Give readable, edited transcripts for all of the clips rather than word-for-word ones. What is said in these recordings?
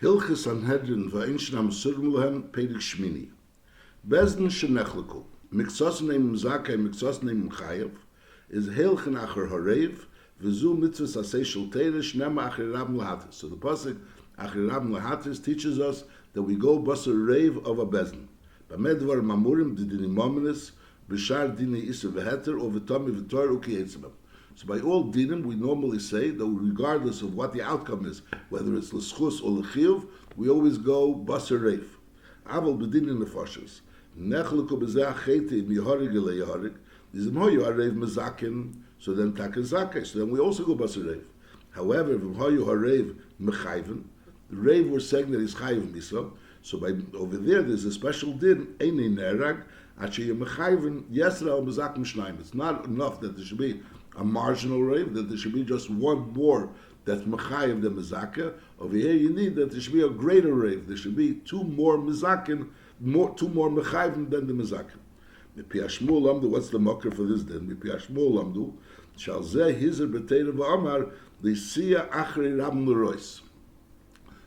Hilchis Sanhedrin va'enshnam surmulahem pedig shmini. Bezdin shenechleku. Miksos neim zakai, miksos neim chayev. Is hilchen acher harev. V'zu mitzvahs asay shel teirish nema acher rabn lahatis. So the pasuk acher rabn lahatis teaches us that we go basar rave of a bezdin. B'medvar mamurim didinim mominis b'shar dini iser v'heter or v'tomi v'tor uki etzimam. So by all dinim, we normally say that regardless of what the outcome is, whether it's l'schus or l'chiyuv, we always go basar reif. Aval b'dinin nefashos. Nechleku b'zeh acheti miharig eleyaharig. Nizim hoyu harev mezakin. So then takazake. So then we also go basar reif. However, if hoyu harev mechayven, the reif we're saying that he's chayv misa. So by over there's a special din einei nerag achi mechayven yesra al mezakim shnaim. It's not enough that there should be a marginal rave, that there should be just one more that's mechayev than mezakah. Over here you need that there should be a greater rave. There should be two more mezakin, two more mechayevim than the mezakin. Mipi Shmuel lamdu, what's the mocker for this then? Mipi Shmuel lamdu, shal zeh hizer b'teira v'amar, l'siya achri rabn l'rois.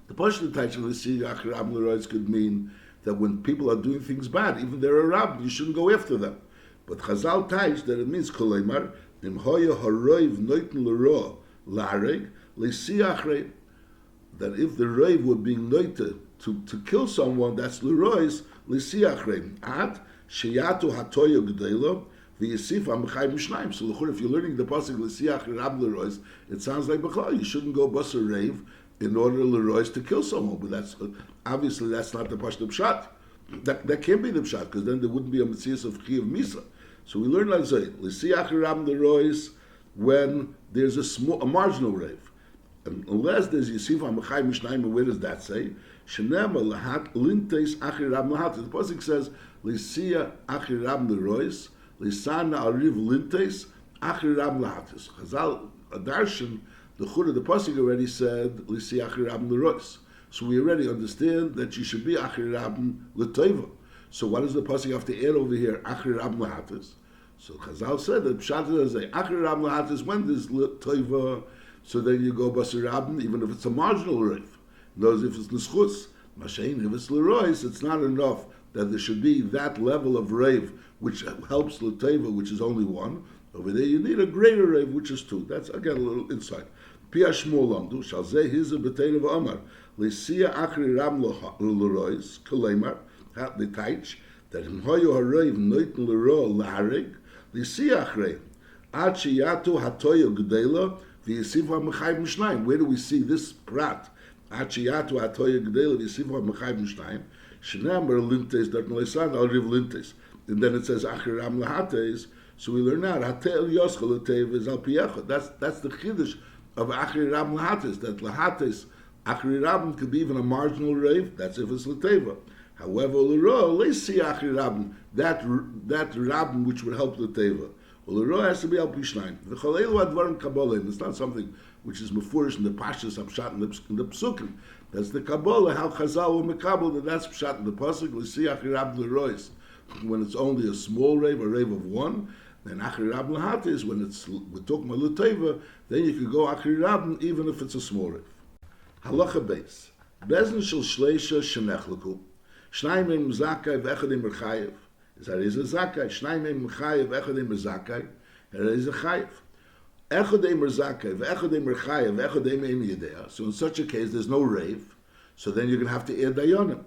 The Pashto title l'siya achri rabn l'rois could mean that when people are doing things bad, even they're a rabbi, you shouldn't go after them. But Chazal teach that it means koleimar, that if the rave were being noted to kill someone, that's l'rois l'siachrei. At sheyatu hatoya g'delo v'yisif amchayim shnayim. So if you're learning the pasuk l'siachrei rab l'rois, it sounds like b'chlal you shouldn't go bus a rave in order l'rois to kill someone. But that's obviously that's not the pashto pshat. That can't be the pshat because then there wouldn't be a mitzvah of chiyuv misa. So we learn like say l'siach ram the rois when there's a marginal rave, unless there's yisif amachayim mishnayim. Where does that say? Shenema lahat linteis achir ram lahat. The pasuk says l'siach achir ram the rois l'sana ariv linteis achir ram lahatis. Chazal Adarshan the chur of the pasuk already said l'siach achir ram the rois. So we already understand that you should be achir ram l'toiva. So what does the pasuk have to add over here? Achri rab lahatis. So Chazal said that pshat is a achri rab lahatis when there's toiva. So then you go basar rabin, even if it's a marginal rave. Knows if it's l'schus, mashain if it's l'rois, it's not enough that there should be that level of rave which helps l'toiva, which is only one. Over there you need a greater rave, which is two. That's again a little insight. Pia shmol lamdu shal zeh hizer b'teira v'amar l'siya achri rab l'rois koleimar. The taich that in hoyo harev noitn l'ro laharig l'siachrei ad sheyatu hatoyo gdela v'yisiva mechayv mishnayim. Where do we see this prat? Ad sheyatu hatoyo gdela v'yisiva mechayv mishnayim. Shnamar lintes dat noisan al riv lintes. And then it says achir ram lahates. So we learn out hatel yoschel letev is al piyachot. That's the chiddush of achir ram lahates. That lahates achir ram could be even a marginal rave. That's if it's leteva. However, that rabin which would help the teva, has to be al pishnayim. It's not something which is mefurish in the pashas pshat in the psukim. That's the kabbalah. How Chazal will mekabel that's pshat in the pasuk. L'siach rab l'rois when it's only a small rave, a rave of one. Then achri rab l'hatis when we're talking about l'teva. Then you could go achri rabin even if it's a small rave. Halacha beis bezin shel shleisha shenechleku. Shnayim em zakai v'echad em chayev. There is a zakai. Shnayim em chayev v'echad em zakai. There is a chayev. Echad em zakai v'echad em chayev v'echad em yedea. So in such a case, there's no rave. So then you're going to have to add dayanim.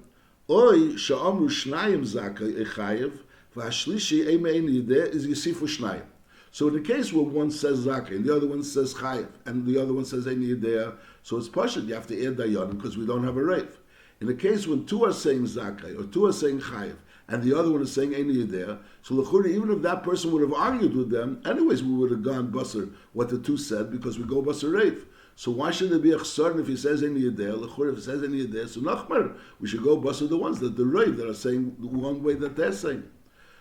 Oy she'amru shnayim zakai chayev v'ashlishi em yedea is yisifu shnayim. So in the case where one says zakai and the other one says chayev and the other one says em yedea, so it's pashut. You have to add dayanim because we don't have a rave. In the case when two are saying zakai or two are saying chayev and the other one is saying any yedea, so l'chura, even if that person would have argued with them, anyways we would have gone basar what the two said because we go basar reif. So why should there be a chsarn if he says any yedea? L'chura, if he says any yedea, so nachmar, we should go basar the ones that the reif that are saying the one way that they're saying.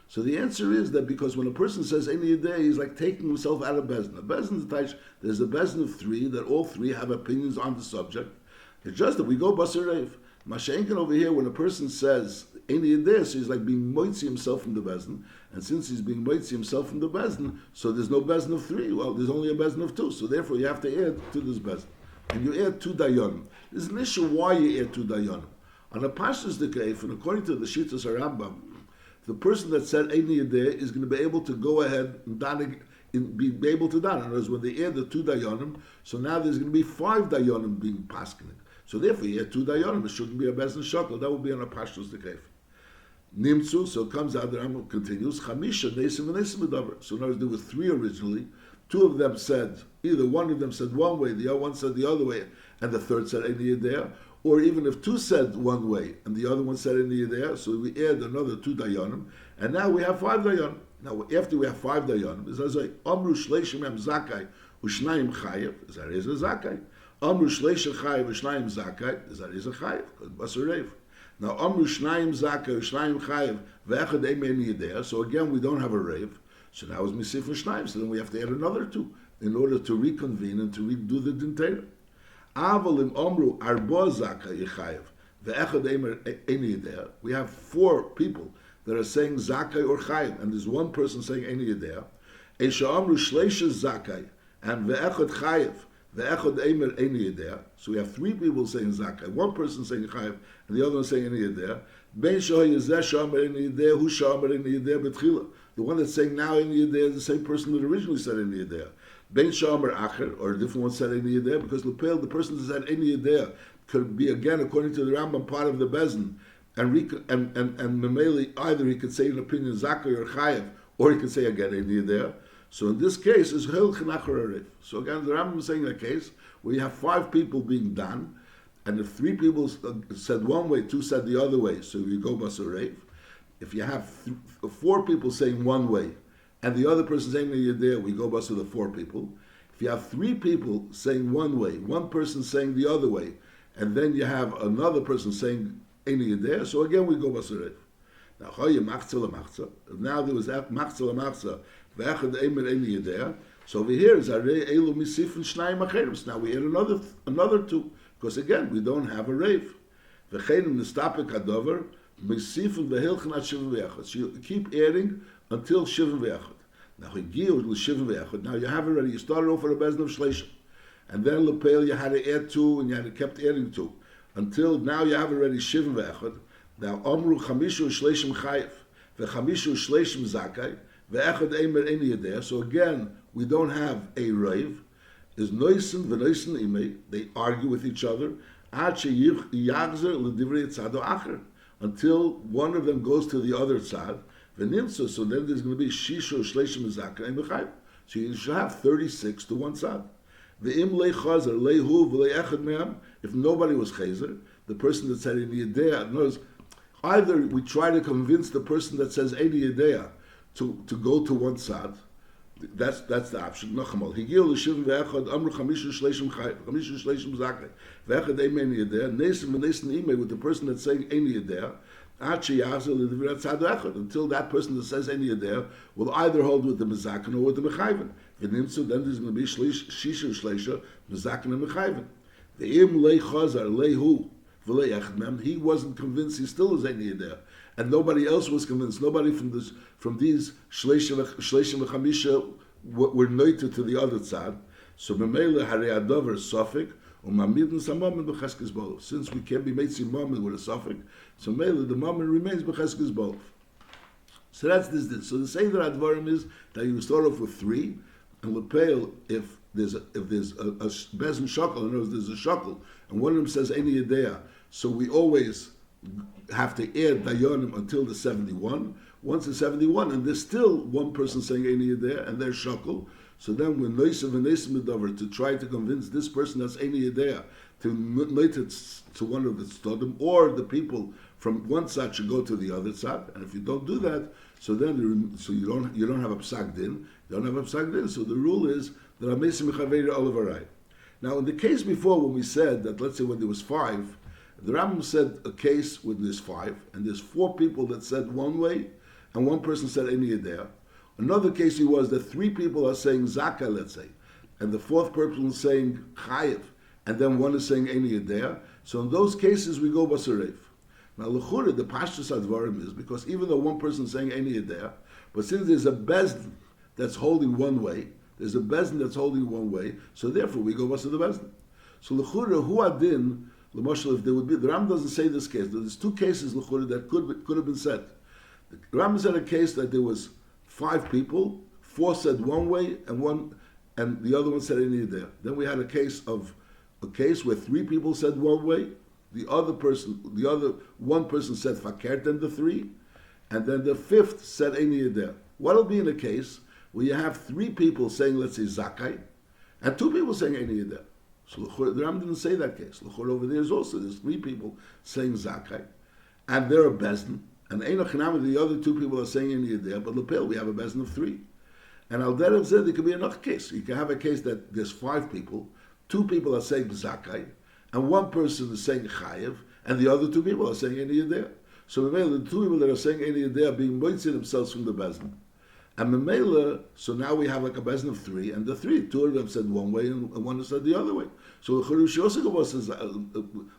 So the answer is that because when a person says any yedea, he's like taking himself out of bezin. A bezin there's a bezin of three that all three have opinions on the subject. It's just that we go basar reif. Mashenkin over here, when a person says any yedea, so he's like being moitzi himself from the bezin, and since he's being moitzi himself from the bezin, so there's no bezin of three. Well, there's only a bezin of two, so therefore you have to add to this bezin, and you add two dayanim. There's an issue why you add 2 dayanim. On a Pashtus Dekef, and according to the Shittas Rambam, the person that said Ein Yedeh is going to be able to go ahead and be able to dan. In other words, when they add the 2 dayanim, so now there's going to be 5 dayanim being paskening. So therefore, you add 2 dayanim. It shouldn't be a bezin shakel. That would be on a Pashtus Dekef. Nimtzu, so it comes out, the Rambam continues, Chamisha, Nesim, and Nesim Medaber. So in other words, there were 3 originally. 2 of them said, either one of them said one way, the other one said the other way, and the third said Ein Yedeh. Or even if 2 said one way, and the other one said Ein Yedeh, so we add another 2 dayanim, and now we have 5 dayanim. Now, after we have 5 dayanim, it's like, Amru Shleishim Em Zakai, Ushnayim Chayev, is that is a Zakai. Amru Shleishim Chayev, Ushnayim Zakai, is that is a Chayev, because Basarev. Now, Amru Shnayim Zakai, Ushnayim Chayev, Ve'echad Ein Yedeh, so again, we don't have a Rev. So now it's Misif Shnayim, so then we have to add another 2 in order to reconvene and to redo the Dintera. Avalim Omru Arbo Zaka Yechayev Ve'echad Ein Yedeh. We have 4 people that are saying Zakai or Chayev, and there's one person saying Ein Yedeh. Esha Omru Shleisha Zakai and Ve'echad Chayev Ve'echad Ein Yedeh. So we have 3 people saying Zakai, one person saying Chayev, and the other one saying Ein Yedeh. Ben Shoy Yezeh Shomer Ein Yedeh Hu Shomer Ein Yedeh Betchila. The one that's saying now Ein Yedeh is the same person that originally said Ein Yedeh. Ben Shomer Acher, or a different one said Ein Yedeh, because Lepel, the person that said Ein Yedeh, could be again, according to the Rambam, part of the Bezin, and Memeli, either he could say an opinion Zakai or Chayev, or he could say again Ein Yedeh. So in this case, is Hil Chenachar Arif. So again, the Rambam is saying a case where you have 5 people being done, and if 3 people said one way, 2 said the other way, so you go Basarev. If you have 4 people saying one way, and the other person saying Ein Yedeh, we go bus to the 4 people. If you have 3 people saying one way, one person saying the other way, and then you have another person saying Ein Yedeh, so again we go bus to it. Now, now there was machzah machzah, ve'echad eimer Ein Yedeh. So over here is arei elu misif and shnayim acherim. Now we add another 2, because again we don't have a rave. V'cheinim nistapek hadover misif and v'hilchen at shiva ve'echad. So you keep adding until Shiva Ve'echad. Now Higiyu was Shiva Ve'echad. Now you have already, you started off with a bezin of Shleishim. And then Lepel you had to add 2, and you had to kept adding 2. Until now you have already Shiva Ve'echad. Now Amru Chamishu Shleishim Chayev. Ve'chamishu Shleishim Zakai. Ve'echad Eimer Ein Yedeh. So again, we don't have a rave. There's Noisen V'Noisen Imei. They argue with each other. Ad Sheyachzer L'divrei Tzad Acher. Until one of them goes to the other tzad. So then there's going to be Shisho Shleishim Zakai and Mechayev. So you should have 36 to one side. Ve'im lechazer lehu v'le'echad me'am. If nobody was chazer, the person that said Ein Yedeh, knows either we try to convince the person that says Ein Yedeh to go to one side. That's the option. Nochamal. Higil l'shivim ve'echad amru chamishu shleishim chayev, chamishu shleishim zakai, ve'echad ein Yedeh, nesim v'nesim imei with the person that's saying Ein Yedeh. Until that person that says Ein Yedeh will either hold with the Mezakin or with the Mechayven. Then there's going to be Shisha Shleisha, Mezakin and Mechayven. The Im Lei Chazar, Lehu, V'lei Echad. He wasn't convinced, he still is Ein Yedeh. And nobody else was convinced. Nobody from these Shleisha V'chamisha were noited to the other side. So Memele Harei Adover Sofik, since we can't be made Simon with a suffix, so mainly the moment remains Becheskes Bolov. So that's this. So the Seder Advarim is that you start off with 3, and Lepel, if there's a Bezin Shakel, in other words, there's a Shakel, and one of them says Ein Yedeh, so we always have to add Dayanim until the 71. Once the 71, and there's still one person saying Ein Yedeh, and they're Shakel. So then we're noisav and noisav medavar to try to convince this person that's Ein Yedeh to noit it to one of the stodim, or the people from one side should go to the other side. And if you don't do that, so then you don't have a psak din. You don't have a psak din. So the rule is that amesim mechaveir olav. Now in the case before when we said that, let's say when there was 5, the Rambam said a case when there's 5 and there's 4 people that said one way and one person said Ein Yedeh. Another case was that 3 people are saying Zaka, let's say, and the 4th person is saying Chayev, and then one is saying Ein Yedeh. So in those cases we go Basarev. Now L'chura, the Pashtus Advarim is, because even though one person is saying Ein Yedeh, but since there's a Bezdin that's holding one way, so therefore we go Basar the Bezdin. So L'chura, Hu Adin, L'moshel, if there would be, the Ram doesn't say this case. There's two cases l'chura that could have been said. The Ram said a case that there was 5 people, 4 said one way, and the other one said any there. Then we had a case where 3 people said one way, the other one person said fakert and the 3, and then the 5th said any there. What'll be in a case where you have 3 people saying, let's say zakai, and 2 people saying any there? So the Ram didn't say that case. Over there is also there's 3 people saying zakai, and they're a bezdin, and the other 2 people are saying any there. But lepel we have a bezdin of 3, and al derech zeh there could be another case. You can have a case that there's 5 people, 2 people are saying zakai, and 1 person is saying chayev, and the other 2 people are saying any there. So the 2 people that are saying any there are being moitzed themselves from the bezdin. And Memela, so now we have like a bezdin of 3, and the 2 of them said one way, and 1 said the other way. So the Cherush also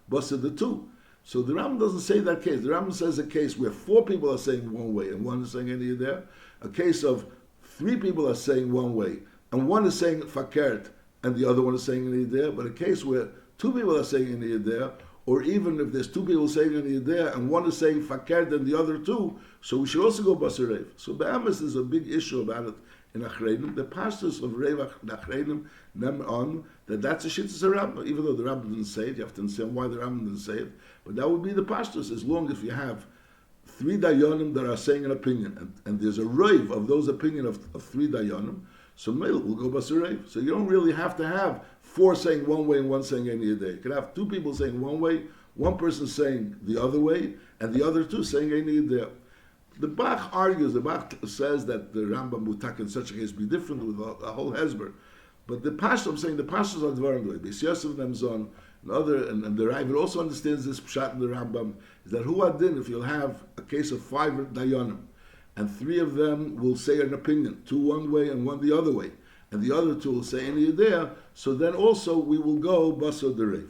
busted the 2. So the Ram doesn't say that case. The Ram says a case where 4 people are saying one way, and 1 is saying any there. A case of 3 people are saying one way, and 1 is saying fakert, and the other one is saying any there. But a case where 2 people are saying any there, or even if there's 2 people saying any there, and 1 is saying fakert and the other 2, so we should also go basarev. So Be'amis is a big issue about it in Achreinim. The pastors of Rev Achreinim nem on that that's a shittas Rabbah. Even though the Rabbah didn't say it, you have to understand why the Rabbah didn't say it. But that would be the pastors, as long as you have 3 dayanim that are saying an opinion, and there's a rave of those opinion of 3 dayanim, so Meil will go basarev. So you don't really have to have 4 saying one way and 1 saying any day. You could have 2 people saying one way, 1 person saying the other way, and the other 2 saying any day. The Bach argues, the Bach says that the Rambam Mutak in such a case be different with a whole Hezber. But the Pashto, I'm saying the Pashtos are Dvarim the way. Beis Yosef Nemzon, and the Ravid also understands this Pshat in the Rambam, is that Hu Adin, if you'll have a case of 5 Dayanim, and 3 of them will say an opinion, 2 one way and 1 the other way, and the other 2 will say any there, so then also we will go Baso Derev.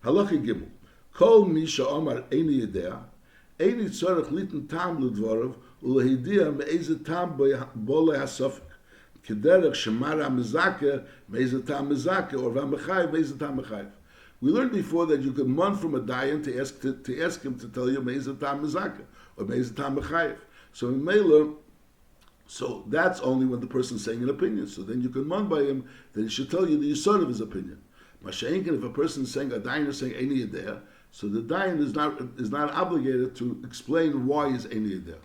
Halachi Gimel. Kol Misha Omar Eini Yedea, Eini Tzorech Liten Tam Ludvorov, Ulehidia Me'eze Tam Bole HaSofik, Kederech Shemara Mezake, Me'eze Tam Mezake, or V'Amechayv, Me'eze Tam Mechayv. We learned before that you could mun from a dayan to ask him to tell you Me'eze Tam Mezake, or Me'eze Tam Mechayv. So in Mela, so that's only when the person's saying an opinion. So then you can mun by him that he should tell you the yisod of his opinion. Mashenkin, if a person is saying a dayan is saying any there, so the dayan is not obligated to explain why is any there.